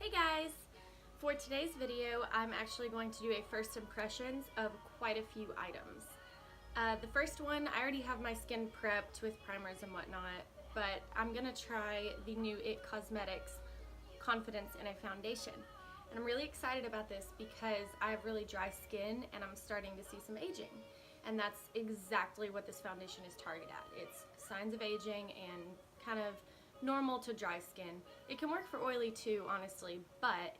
Hey guys! For today's video, I'm actually going to do a first impressions of quite a few items. The first one, I already have my skin prepped with primers and whatnot, but I'm gonna try the new IT Cosmetics Confidence in a Foundation. And I'm really excited about this because I have really dry skin and I'm starting to see some aging. And that's exactly what this foundation is targeted at. It's signs of aging and kind of normal to dry skin. It can work for oily too, honestly, but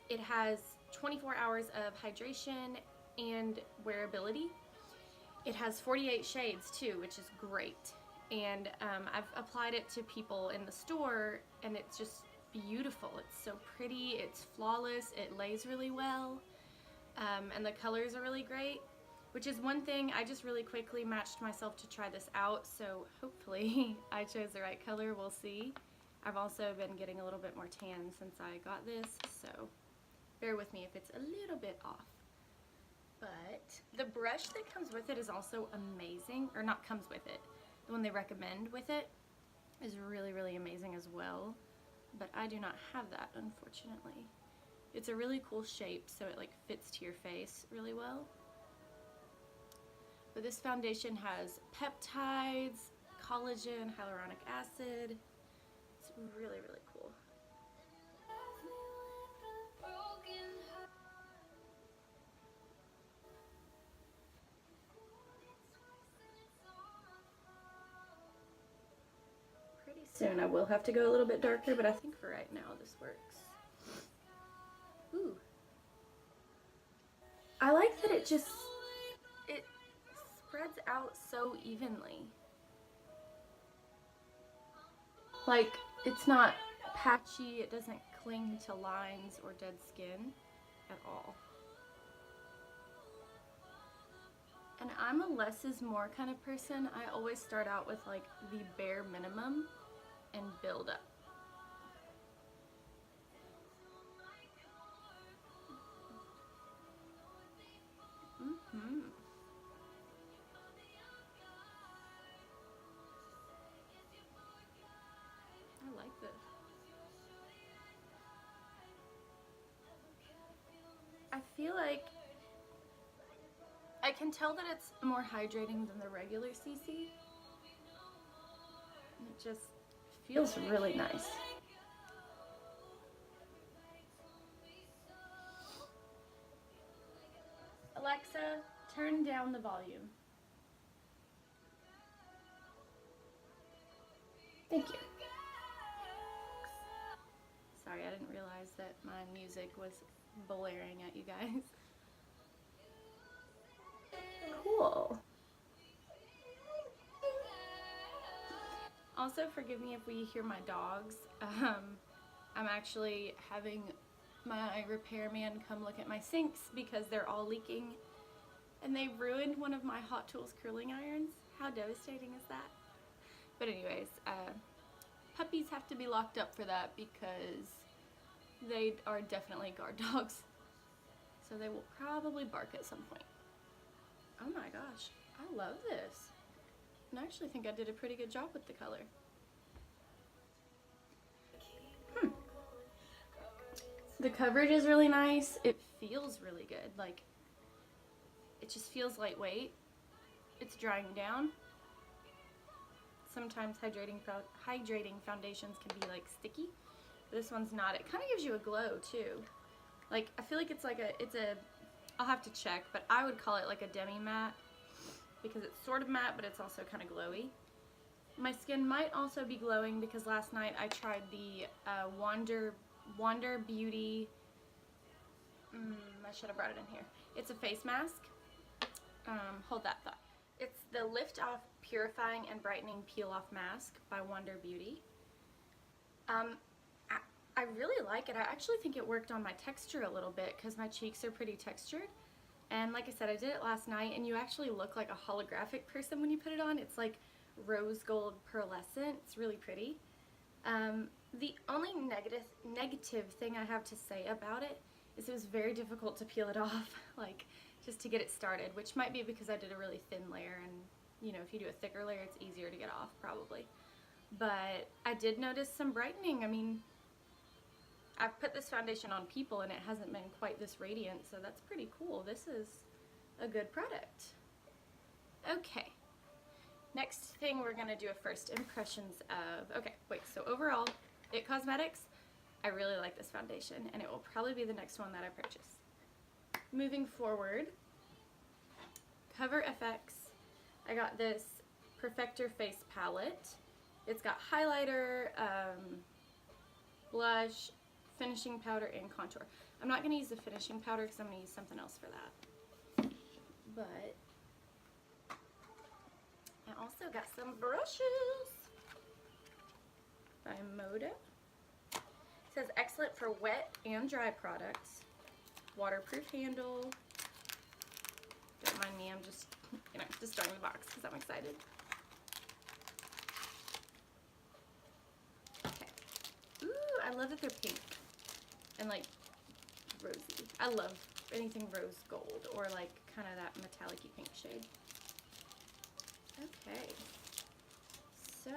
it has 24 hours of hydration and wearability. It has 48 shades too, which is great. And I've applied it to people in the store and it's just beautiful. It's so pretty, it's flawless, it lays really well, and the colors are really great. Which is one thing, I just really quickly matched myself to try this out, so hopefully I chose the right color, we'll see. I've also been getting a little bit more tan since I got this, so bear with me if it's a little bit off. But the brush that comes with it is also amazing, or not comes with it, the one they recommend with it is really, really amazing as well, but I do not have that, unfortunately. It's a really cool shape, so it like fits to your face really well. But this foundation has peptides, collagen, hyaluronic acid. It's really, really cool. Pretty soon I will have to go a little bit darker, but I think for right now this works. Ooh. I like that it spreads out so evenly. Like, it's not patchy, it doesn't cling to lines or dead skin at all. And I'm a less is more kind of person. I always start out with like the bare minimum and build up. I like this. I feel like I can tell that it's more hydrating than the regular CC. It just feels really nice. Alexa, turn down the volume. Thank you. Sorry, I didn't realize that my music was blaring at you guys. Cool. Also, forgive me if we hear my dogs. I'm actually having my repairman come look at my sinks because they're all leaking and they ruined one of my Hot Tools curling irons. How devastating is that? But anyways, puppies have to be locked up for that because they are definitely guard dogs. So they will probably bark at some point. Oh my gosh, I love this. And I actually think I did a pretty good job with the color. The coverage is really nice. It feels really good. Like, it just feels lightweight. It's drying down. Sometimes hydrating foundations can be like sticky. This one's not. It kind of gives you a glow too. Like, I feel like it's like I'll have to check, but I would call it like a demi matte because it's sort of matte, but it's also kind of glowy. My skin might also be glowing because last night I tried the Wander Beauty, I should have brought it in here. It's a face mask. Hold that thought. It's the Lift Off Purifying and Brightening Peel Off Mask by Wander Beauty. I really like it. I actually think it worked on my texture a little bit because my cheeks are pretty textured. And like I said, I did it last night and you actually look like a holographic person when you put it on. It's like rose gold pearlescent. It's really pretty. The only negative thing I have to say about it is it was very difficult to peel it off, like just to get it started, which might be because I did a really thin layer and you know, if you do a thicker layer it's easier to get off probably. But I did notice some brightening. I mean, I've put this foundation on people and it hasn't been quite this radiant, so that's pretty cool. This is a good product. Okay, next thing we're gonna do a first impressions of. Okay, wait, so overall, IT Cosmetics, I really like this foundation and it will probably be the next one that I purchase. Moving forward, Cover FX, I got this Perfector Face Palette. It's got highlighter, blush, finishing powder, and contour. I'm not going to use the finishing powder because I'm going to use something else for that. But I also got some brushes by Moda. It says excellent for wet and dry products. Waterproof handle. Don't mind me, I'm just, just starting the box because I'm excited. Okay. Ooh, I love that they're pink and like rosy. I love anything rose gold or like kind of that metallic-y pink shade. Okay. So,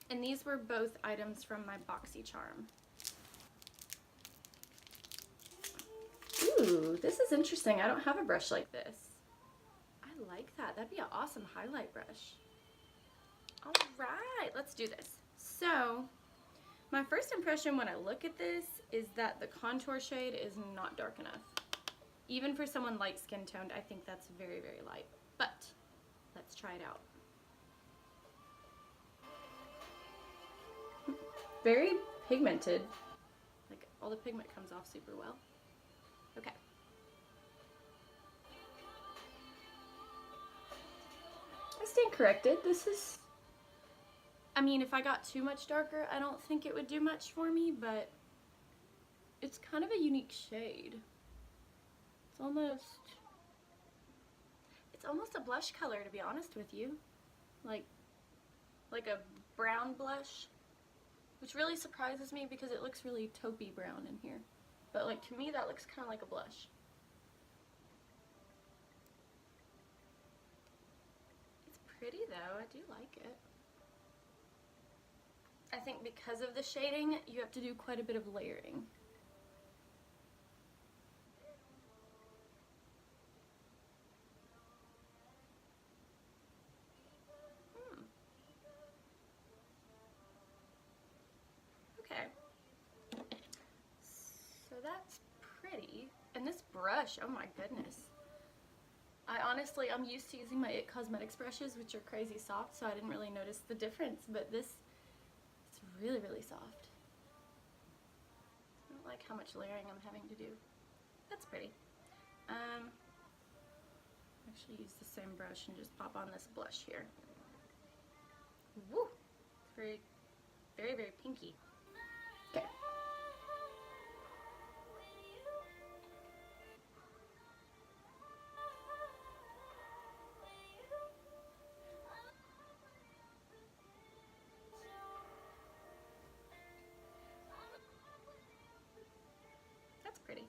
and these were both items from my Boxycharm. Ooh, this is interesting. I don't have a brush like this. I like that. That'd be an awesome highlight brush. All right, let's do this. So, my first impression when I look at this is that the contour shade is not dark enough. Even for someone light skin toned, I think that's very, very light. But, let's try it out. Very pigmented. Like, all the pigment comes off super well. Okay. I stand corrected. This is, I mean, if I got too much darker, I don't think it would do much for me, but it's kind of a unique shade. It's almost a blush color, to be honest with you. Like a brown blush, which really surprises me because it looks really taupey brown in here. But like to me that looks kind of like a blush. It's pretty though, I do like it. I think because of the shading, you have to do quite a bit of layering. Okay. So that's pretty. And this brush, oh my goodness. I'm used to using my IT Cosmetics brushes, which are crazy soft, so I didn't really notice the difference, but this, it's really, really soft. I don't like how much layering I'm having to do. That's pretty. Actually use the same brush and just pop on this blush here. Woo! It's very, very, very pinky. Okay. That's pretty.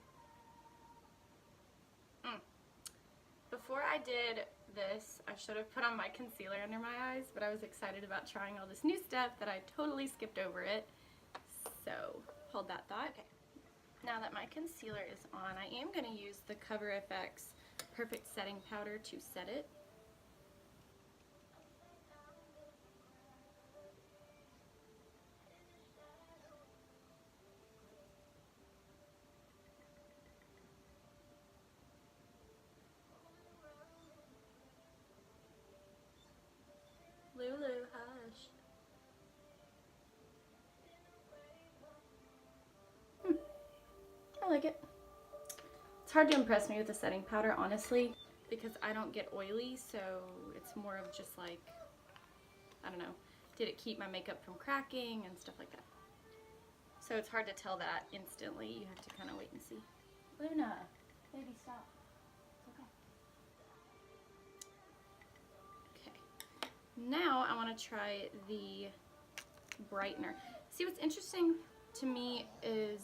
Before I did this, I should have put on my concealer under my eyes, but I was excited about trying all this new stuff that I totally skipped over it. So, hold that thought. Okay. Now that my concealer is on, I am going to use the Cover FX Perfect Setting Powder to set it. Lulu, hush. I like it. It's hard to impress me with the setting powder, honestly, because I don't get oily, so it's more of just like, I don't know, did it keep my makeup from cracking and stuff like that. So it's hard to tell that instantly. You have to kind of wait and see. Luna, baby, stop. It's okay. Okay. Now I want to try the brightener. See, what's interesting to me is,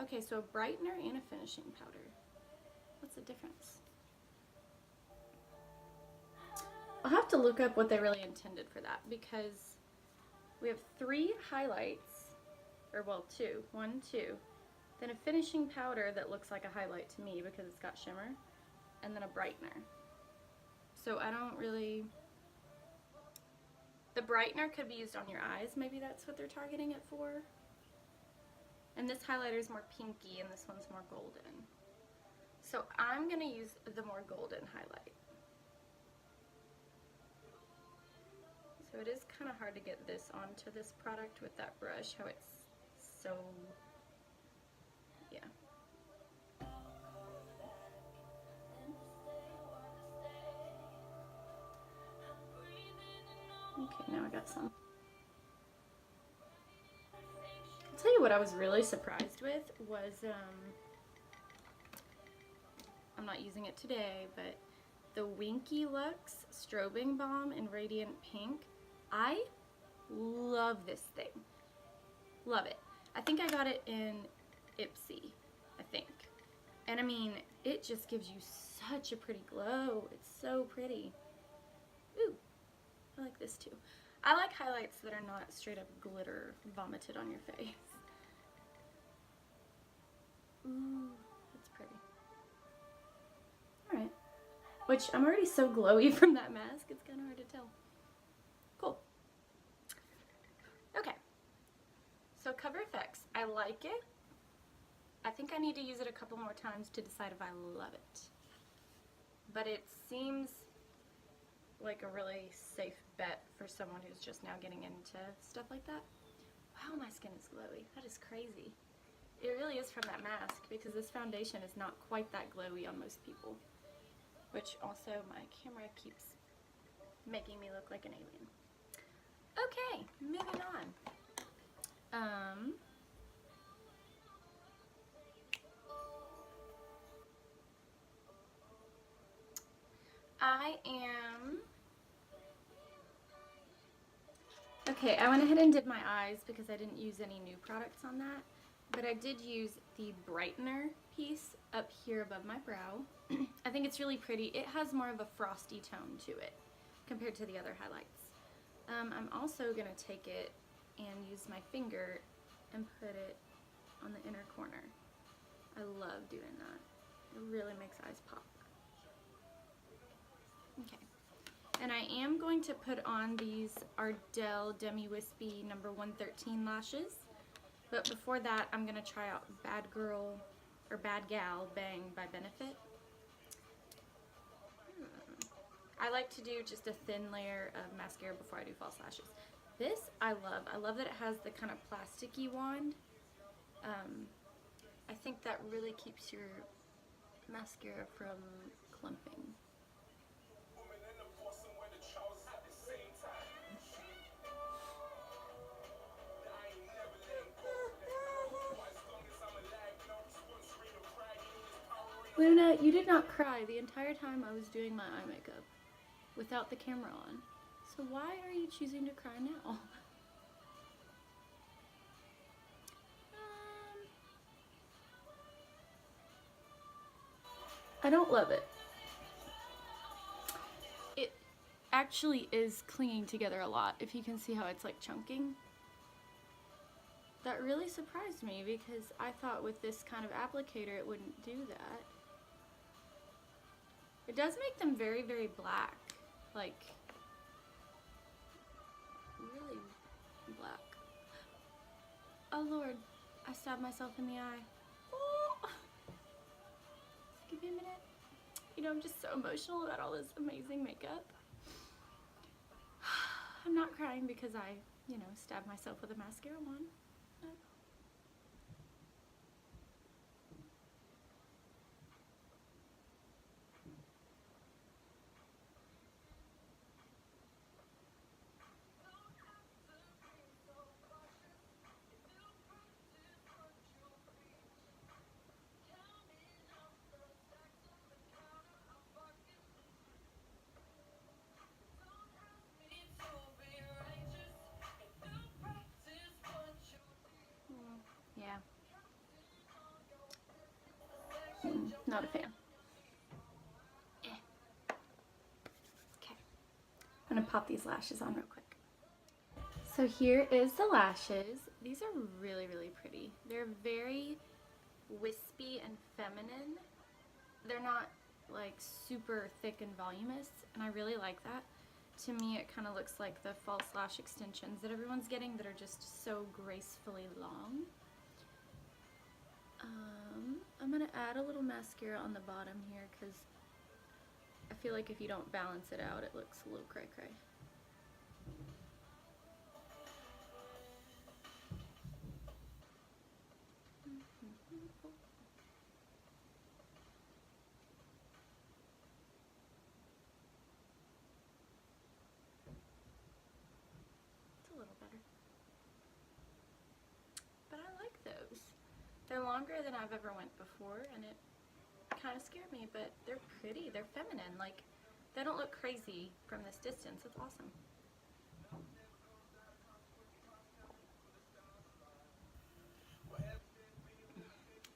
okay, so a brightener and a finishing powder. What's the difference? I'll have to look up what they really intended for that, because we have 3 highlights or well, two. One, two. Then a finishing powder that looks like a highlight to me because it's got shimmer. And then a brightener. So I don't really... The brightener could be used on your eyes. Maybe that's what they're targeting it for. And this highlighter is more pinky and this one's more golden. So I'm going to use the more golden highlight. So it is kind of hard to get this onto this product with that brush, how it's so, yeah. Okay, now I got some. I'll tell you what I was really surprised with was, I'm not using it today, but the Winky Lux Strobing Balm in Radiant Pink. I love this thing. Love it. I think I got it in Ipsy, I think. And I mean, it just gives you such a pretty glow. It's so pretty. Ooh, I like this too. I like highlights that are not straight up glitter vomited on your face. Ooh, that's pretty. Alright. Which, I'm already so glowy from that mask, it's kind of hard to tell. Cool. Okay. So Cover FX, I like it. I think I need to use it a couple more times to decide if I love it. But it seems like a really safe bet for someone who's just now getting into stuff like that. Wow, my skin is glowy. That is crazy. It really is from that mask because this foundation is not quite that glowy on most people. Which also my camera keeps making me look like an alien. Okay, moving on. Okay, I went ahead and did my eyes because I didn't use any new products on that. But I did use the brightener piece up here above my brow. I think it's really pretty. It has more of a frosty tone to it compared to the other highlights. I'm also going to take it and use my finger and put it on the inner corner. I love doing that. It really makes eyes pop. Okay. And I am going to put on these Ardell Demi Wispy number 113 lashes. But before that, I'm going to try out Bad Girl, or Bad Gal Bang by Benefit. I like to do just a thin layer of mascara before I do false lashes. This I love. I love that it has the kind of plasticky wand. I think that really keeps your mascara from clumping. Luna, you did not cry the entire time I was doing my eye makeup without the camera on. So why are you choosing to cry now? I don't love it. It actually is clinging together a lot, if you can see how it's like chunking. That really surprised me because I thought with this kind of applicator it wouldn't do that. It does make them very, very black. Like, really black. Oh Lord, I stabbed myself in the eye. Oh. Give me a minute. You know, I'm just so emotional about all this amazing makeup. I'm not crying because I, you know, stabbed myself with a mascara wand. No. Yeah. Not a fan. Okay. I'm gonna pop these lashes on real quick. So here is the lashes. These are really, really pretty. They're very wispy and feminine. They're not like super thick and voluminous, and I really like that. To me, it kind of looks like the false lash extensions that everyone's getting that are just so gracefully long. I'm going to add a little mascara on the bottom here because I feel like if you don't balance it out, it looks a little cray-cray. It's a little better. But I like those. They're longer than I've ever went before, and it kind of scared me, but they're pretty. They're feminine. Like, they don't look crazy from this distance. It's awesome.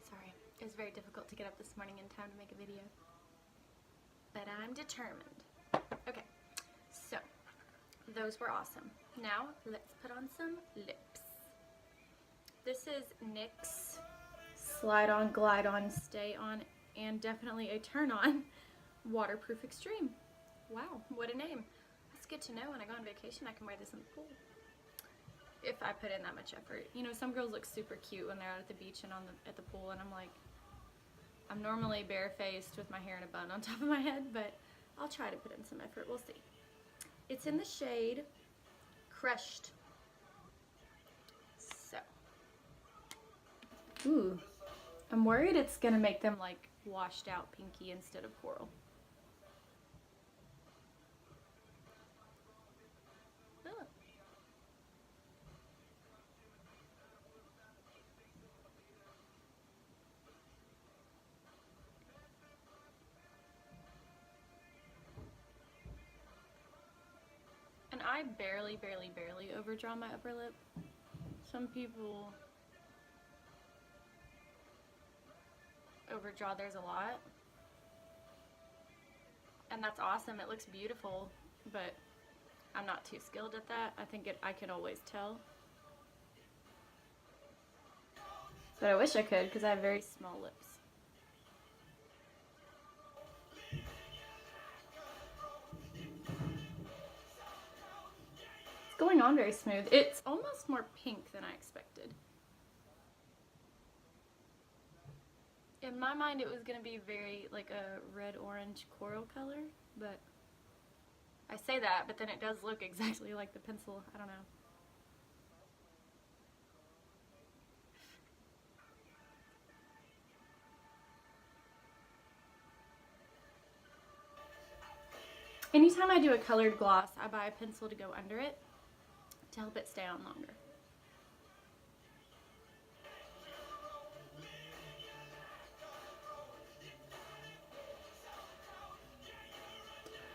Sorry, it was very difficult to get up this morning in time to make a video, but I'm determined. Okay, so those were awesome. Now let's put on some lips. This is NYX Slide On, Glide On, Stay On, and definitely a turn on Waterproof Extreme. Wow, what a name. That's good to know. When I go on vacation, I can wear this in the pool. If I put in that much effort. You know, some girls look super cute when they're out at the beach and at the pool, and I'm like, I'm normally barefaced with my hair in a bun on top of my head, but I'll try to put in some effort. We'll see. It's in the shade Crushed. So, ooh, I'm worried it's gonna make them like washed out pinky instead of coral. Oh. And I barely overdraw my upper lip. Some people overdraw theirs a lot. And that's awesome. It looks beautiful, but I'm not too skilled at that. I think I can always tell. But I wish I could because I have very small lips. It's going on very smooth. It's almost more pink than I expected. In my mind it was going to be very like a red-orange coral color, but I say that, but then it does look exactly like the pencil. I don't know. Anytime I do a colored gloss, I buy a pencil to go under it to help it stay on longer.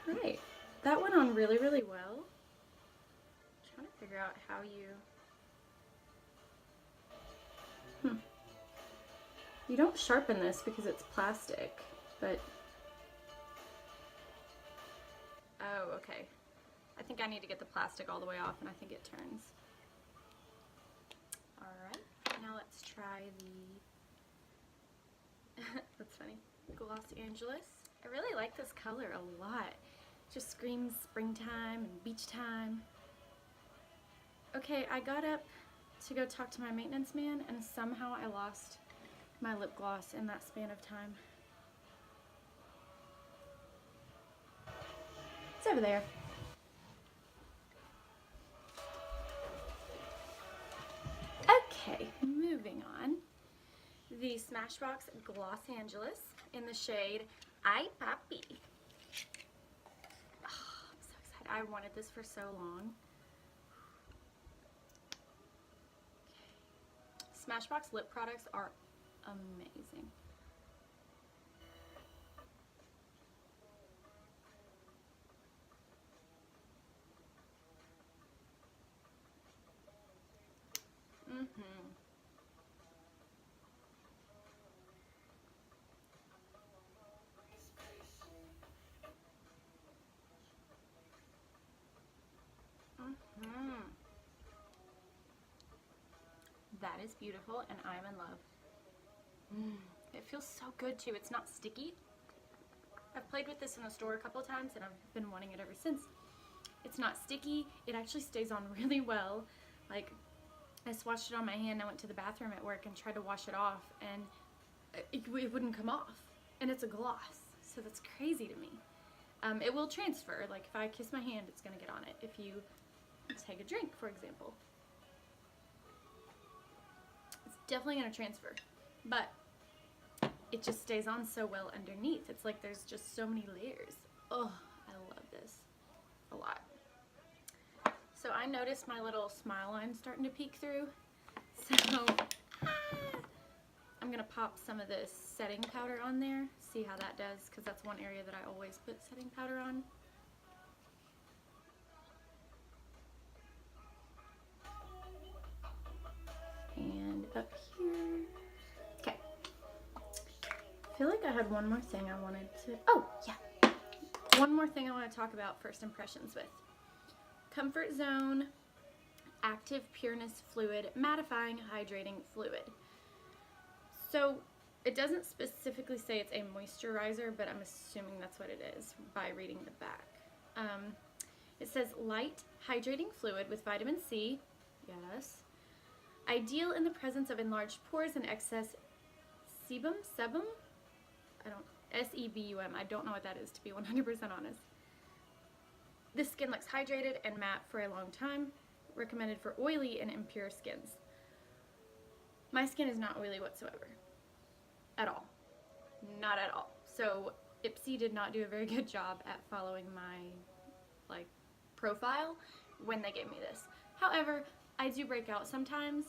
Right, that went on really well. I'm trying to figure out how you don't sharpen this because it's plastic, but oh, okay. I think I need to get the plastic all the way off, and I think it turns. Alright, now let's try the that's funny, Los Angeles. I really like this color a lot. Just screams springtime and beach time. Okay, I got up to go talk to my maintenance man, and somehow I lost my lip gloss in that span of time. It's over there. Okay, moving on. The Smashbox Los Angeles in the shade Ay Papi. Oh, I'm so excited. I wanted this for so long. Okay. Smashbox lip products are amazing. That is beautiful, and I'm in love. It feels so good too. It's not sticky. I've played with this in the store a couple times and I've been wanting it ever since. It's not sticky. It actually stays on really well. Like, I swatched it on my hand. I went to the bathroom at work and tried to wash it off, and it wouldn't come off. And it's a gloss, so that's crazy to me. It will transfer. Like, if I kiss my hand, it's going to get on it. If you take a drink, for example, it's definitely going to transfer. But it just stays on so well underneath. It's like there's just so many layers. Oh, I love this a lot. So I noticed my little smile line starting to peek through. So I'm gonna pop some of this setting powder on there, see how that does, because that's one area that I always put setting powder on. And up here. Okay. I feel like I had one more thing I wanted to, oh yeah. One more thing I want to talk about first impressions with. Comfort Zone Active Pureness Fluid Mattifying Hydrating Fluid. So it doesn't specifically say it's a moisturizer, but I'm assuming that's what it is by reading the back. It says light hydrating fluid with vitamin C, yes, ideal in the presence of enlarged pores and excess sebum, S-E-B-U-M, I don't know what that is, to be 100% honest. This skin looks hydrated and matte for a long time. Recommended for oily and impure skins. My skin is not oily whatsoever. At all. Not at all. So Ipsy did not do a very good job at following my profile when they gave me this. However, I do break out sometimes,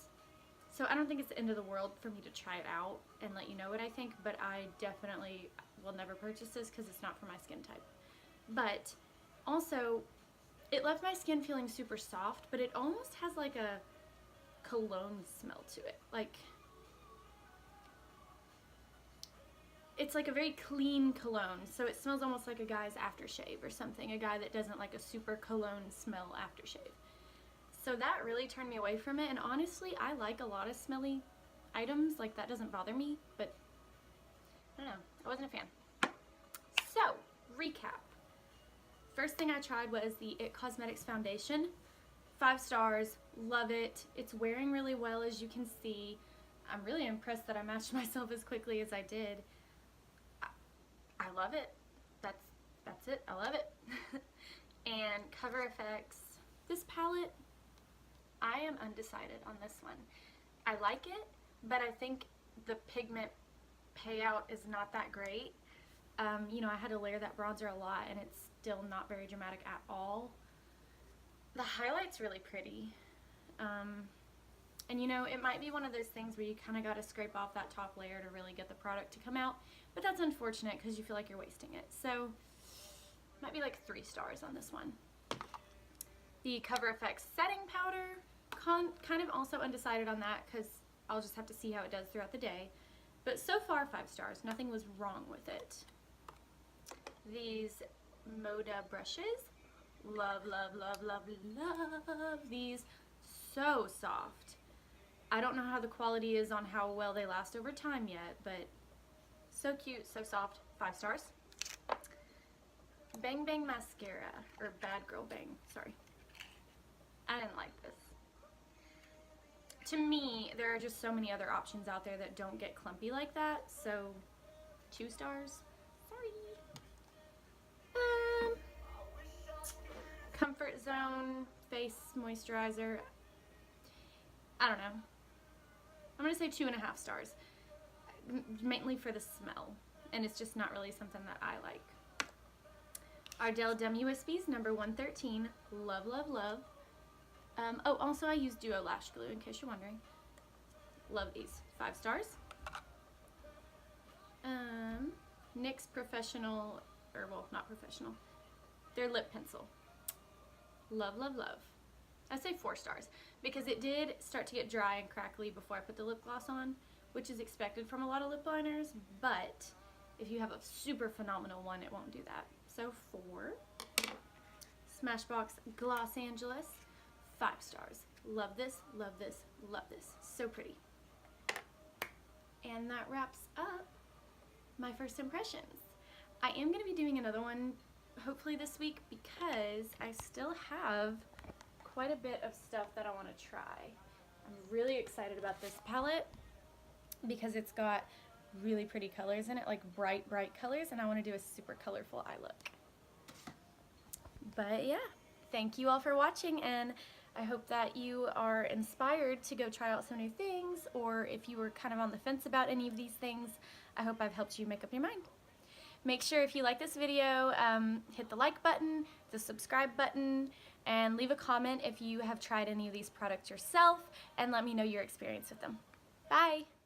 so I don't think it's the end of the world for me to try it out and let you know what I think, but I definitely will never purchase this because it's not for my skin type. But also, it left my skin feeling super soft, but it almost has like a cologne smell to it. Like, it's like a very clean cologne, so it smells almost like a guy's aftershave or something, a guy that doesn't like a super cologne smell aftershave. So that really turned me away from it, and honestly, I like a lot of smelly items, like that doesn't bother me, but I don't know, I wasn't a fan. So, recap. First thing I tried was the IT Cosmetics Foundation. 5 stars, love it. It's wearing really well, as you can see. I'm really impressed that I matched myself as quickly as I did. I love it. That's it. I love it. And Cover FX. This palette, I am undecided on this one. I like it, but I think the pigment payout is not that great. You know, I had to layer that bronzer a lot, and it's still not very dramatic at all. The highlight's really pretty. And you know, it might be one of those things where you kind of got to scrape off that top layer to really get the product to come out, but that's unfortunate because you feel like you're wasting it. So, might be like 3 stars on this one. The Cover FX setting powder, kind of also undecided on that because I'll just have to see how it does throughout the day. But so far, 5 stars. Nothing was wrong with it. These Moda brushes, love, love, love, love, love these. So soft. I don't know how the quality is on how well they last over time yet, but so cute, so soft. 5 stars. Bang Bang Mascara, or Bad Girl Bang, sorry. I didn't like this. To me, there are just so many other options out there that don't get clumpy like that, so 2 stars. Sorry. Comfort Zone face moisturizer. I don't know. I'm gonna say 2.5 stars. Mainly for the smell, and it's just not really something that I like. Ardell Dem USBs, number 113. Love, love, love. Oh, also I use Duo Lash Glue, in case you're wondering. Love these. 5 stars. NYX Professional, or well, not professional. Their lip pencil. Love, love, love. I say 4 stars because it did start to get dry and crackly before I put the lip gloss on, which is expected from a lot of lip liners, but if you have a super phenomenal one, it won't do that. So 4. Smashbox Los Angeles. 5 stars. Love this, love this, love this. So pretty. And that wraps up my first impressions. I am going to be doing another one hopefully this week because I still have quite a bit of stuff that I want to try. I'm really excited about this palette because it's got really pretty colors in it, like bright colors, and I want to do a super colorful eye look. But yeah, thank you all for watching, and I hope that you are inspired to go try out some new things, or if you were kind of on the fence about any of these things, I hope I've helped you make up your mind. Make sure if you like this video, hit the like button, the subscribe button, and leave a comment if you have tried any of these products yourself, and let me know your experience with them. Bye!